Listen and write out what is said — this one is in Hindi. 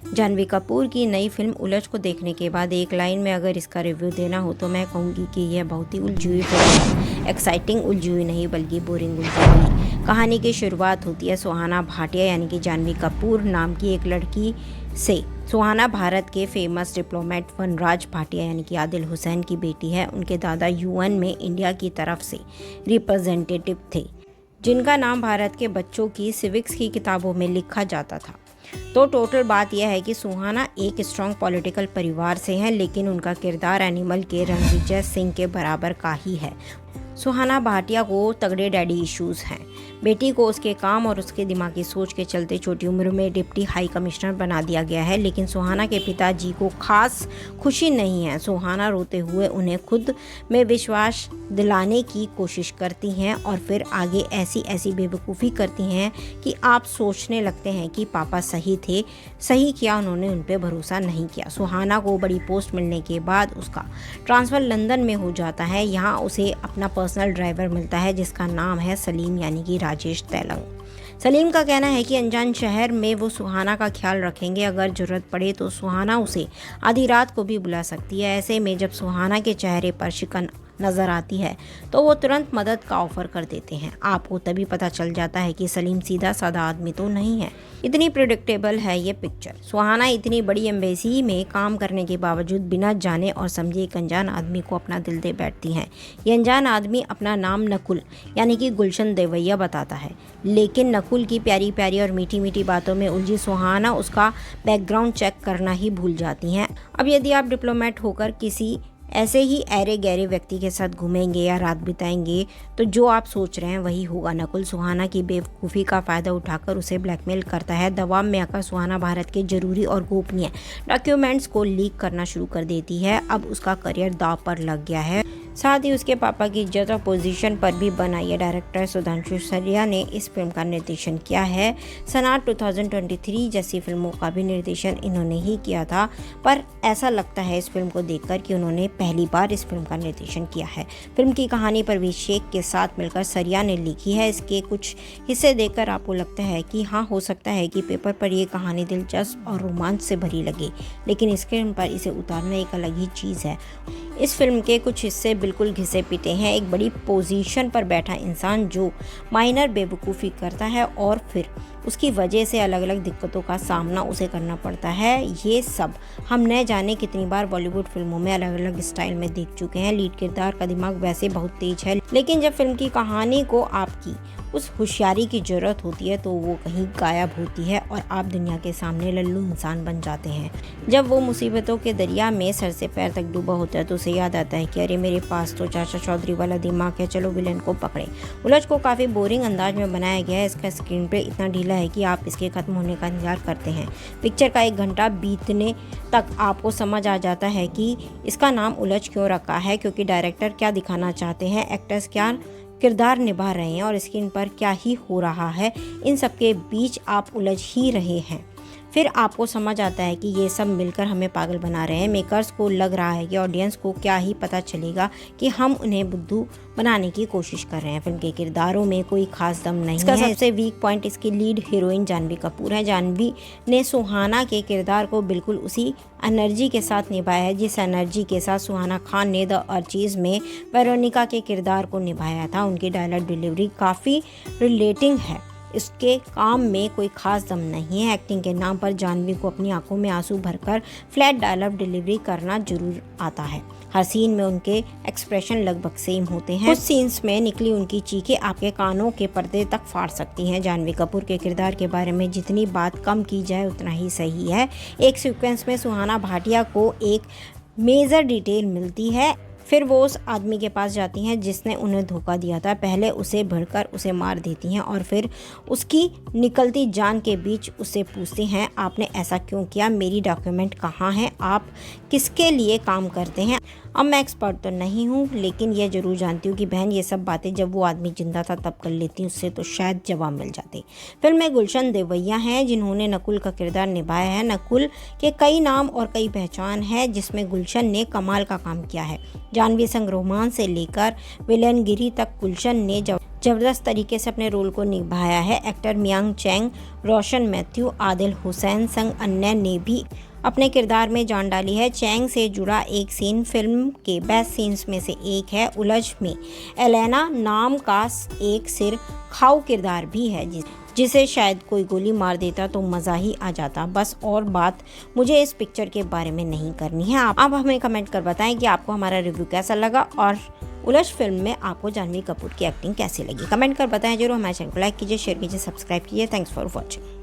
जानवी कपूर की नई फिल्म उलझ को देखने के बाद एक लाइन में अगर इसका रिव्यू देना हो तो मैं कहूँगी कि यह बहुत ही उलझी हुई फिल्म है। एक्साइटिंग उलझी हुई नहीं बल्कि बोरिंग उलझी हुई। कहानी की शुरुआत होती है सुहाना भाटिया यानी कि जानवी कपूर नाम की एक लड़की से। सुहाना भारत के फेमस डिप्लोमेट वनराज भाटिया यानी कि आदिल हुसैन की बेटी है। उनके दादा यूएन में इंडिया की तरफ से रिप्रेजेंटेटिव थे, जिनका नाम भारत के बच्चों की सिविक्स की किताबों में लिखा जाता था। तो टोटल बात यह है कि सुहाना एक स्ट्रॉन्ग पॉलिटिकल परिवार से हैं, लेकिन उनका किरदार एनिमल के रणविजय सिंह के बराबर का ही है। सुहाना भाटिया को तगड़े डैडी इश्यूज हैं। बेटी को उसके काम और उसके दिमागी सोच के चलते छोटी उम्र में डिप्टी हाई कमिश्नर बना दिया गया है, लेकिन सुहाना के पिताजी को खास खुशी नहीं है। सुहाना रोते हुए उन्हें खुद में विश्वास दिलाने की कोशिश करती हैं और फिर आगे ऐसी बेवकूफ़ी करती हैं कि आप सोचने लगते हैं कि पापा सही थे, सही किया, उन्होंने उन पर भरोसा नहीं किया। सुहाना को बड़ी पोस्ट मिलने के बाद उसका ट्रांसफ़र लंदन में हो जाता है। यहाँ उसे अपना पर्सनल ड्राइवर मिलता है जिसका नाम है सलीम यानी कि राजेश तेलंग। सलीम का कहना है कि अनजान शहर में वो सुहाना का ख्याल रखेंगे, अगर ज़रूरत पड़े तो सुहाना उसे आधी रात को भी बुला सकती है। ऐसे में जब सुहाना के चेहरे पर शिकन नज़र आती है तो वो तुरंत मदद का ऑफ़र कर देते हैं। आपको तभी पता चल जाता है कि सलीम सीधा साधा आदमी तो नहीं है। इतनी प्रिडिक्टेबल है ये पिक्चर। सुहाना इतनी बड़ी एम्बेसी में काम करने के बावजूद बिना जाने और समझे एक अनजान आदमी को अपना दिल दे बैठती हैं। ये अनजान आदमी अपना नाम नकुल यानी कि गुलशन देवैया बताता है, लेकिन नकुल की प्यारी प्यारी और मीठी मीठी बातों में उलझी सुहाना उसका बैकग्राउंड चेक करना ही भूल जाती हैं। अब यदि आप डिप्लोमेट होकर किसी ऐसे ही ऐरे गहरे व्यक्ति के साथ घूमेंगे या रात बिताएंगे तो जो आप सोच रहे हैं वही होगा। नकुल सुहाना की बेवकूफ़ी का फ़ायदा उठाकर उसे ब्लैकमेल करता है। दबाव में आकर सुहाना भारत के जरूरी और गोपनीय डॉक्यूमेंट्स को लीक करना शुरू कर देती है। अब उसका करियर दांव पर लग गया है, साथ ही उसके पापा की इज्जत और पोजीशन पर भी बना। ये डायरेक्टर सुधांशु सरिया ने इस फिल्म का निर्देशन किया है। सनाट 2023 जैसी फिल्मों का भी निर्देशन इन्होंने ही किया था, पर ऐसा लगता है इस फिल्म को देखकर कि उन्होंने पहली बार इस फिल्म का निर्देशन किया है। फिल्म की कहानी परवेज शेख के साथ मिलकर सरिया ने लिखी है। इसके कुछ हिस्से देखकर आपको लगता है कि हाँ, हो सकता है कि पेपर पर ये कहानी दिलचस्प और रोमांच से भरी लगे, लेकिन स्क्रीन पर इसे उतारना एक अलग ही चीज़ है। इस फिल्म के कुछ हिस्से बिल्कुल घिसे पिटे हैं। एक बड़ी पोजीशन पर बैठा इंसान जो माइनर बेवकूफ़ी करता है और फिर उसकी वजह से अलग अलग दिक्कतों का सामना उसे करना पड़ता है। ये सब हम न जाने कितनी बार बॉलीवुड फिल्मों में अलग अलग स्टाइल में देख चुके हैं। लीड किरदार का दिमाग वैसे बहुत तेज है, लेकिन जब फिल्म की कहानी को आपकी उस होशियारी की ज़रूरत होती है तो वो कहीं गायब होती है और आप दुनिया के सामने लल्लू इंसान बन जाते हैं। जब वो मुसीबतों के दरिया में सर से पैर तक डूबा होता है तो उसे याद आता है कि अरे मेरे पास तो चाचा चौधरी वाला दिमाग है, चलो विलन को पकड़े। उलझ को काफ़ी बोरिंग अंदाज में बनाया गया है। इसका स्क्रीन पे इतना ढीला है कि आप इसके ख़त्म होने का इंतजार करते हैं। पिक्चर का 1 घंटा बीतने तक आपको समझ आ जाता है कि इसका नाम उलझ क्यों रखा है, क्योंकि डायरेक्टर क्या दिखाना चाहते हैं, एक्टर्स क्या किरदार निभा रहे हैं और स्क्रीन पर क्या ही हो रहा है, इन सब के बीच आप उलझ ही रहे हैं। फिर आपको समझ आता है कि ये सब मिलकर हमें पागल बना रहे हैं। मेकर्स को लग रहा है कि ऑडियंस को क्या ही पता चलेगा कि हम उन्हें बुद्धू बनाने की कोशिश कर रहे हैं। फिल्म के किरदारों में कोई खास दम नहीं है। सबसे वीक पॉइंट इसकी लीड हीरोइन जानवी कपूर है। जानवी ने सुहाना के किरदार को बिल्कुल उसी एनर्जी के साथ निभाया है जिस एनर्जी के साथ सुहाना खान ने द अर्चीज़ में वेरोनिका के किरदार को निभाया था। उनकी डायलॉग डिलीवरी काफ़ी रिलेटिंग है। इसके काम में कोई खास दम नहीं है। एक्टिंग के नाम पर जानवी को अपनी आंखों में आंसू भरकर फ्लैट डायलॉग डिलीवरी करना जरूर आता है। हर सीन में उनके एक्सप्रेशन लगभग सेम होते हैं। कुछ सीन्स में निकली उनकी चीखें आपके कानों के पर्दे तक फाड़ सकती हैं। जानवी कपूर के किरदार के बारे में जितनी बात कम की जाए उतना ही सही है। एक सीक्वेंस में सुहाना भाटिया को एक मेजर डिटेल मिलती है। फिर वो उस आदमी के पास जाती हैं जिसने उन्हें धोखा दिया था। पहले उसे भिड़कर उसे मार देती हैं और फिर उसकी निकलती जान के बीच उससे पूछती हैं, आपने ऐसा क्यों किया, मेरी डॉक्यूमेंट कहाँ हैं, आप किसके लिए काम करते हैं। अब मैं एक्सपर्ट तो नहीं हूँ, लेकिन ये ज़रूर जानती हूँ कि बहन ये सब बातें जब वो आदमी जिंदा था तब कर लेती, उससे तो शायद जवाब मिल जाते। फिल्म में गुलशन देवैया हैं जिन्होंने नकुल का किरदार निभाया है। नकुल के कई नाम और कई पहचान है जिसमें गुलशन ने कमाल का काम किया है। जानवी संग रोमांस से लेकर विलनगिरी तक गुलशन ने ज़बरदस्त तरीके से अपने रोल को निभाया है। एक्टर मियांग चैंग, रोशन मैथ्यू, आदिल हुसैन संग अन्य ने भी अपने किरदार में जान डाली है। चैंग से जुड़ा एक सीन फिल्म के बेस्ट सीन्स में से एक है। उलझ में एलेना नाम का एक सिर खाऊ किरदार भी है जिसे शायद कोई गोली मार देता तो मज़ा ही आ जाता। बस और बात मुझे इस पिक्चर के बारे में नहीं करनी है। आप हमें कमेंट कर बताएं कि आपको हमारा रिव्यू कैसा लगा और उलझ फिल्म में आपको जानवी कपूर की एक्टिंग कैसी लगी। कमेंट कर बताएं जरूर। हमारे चैनल को लाइक कीजिए, शेयर कीजिए, सब्सक्राइब कीजिए। Thanks for watching.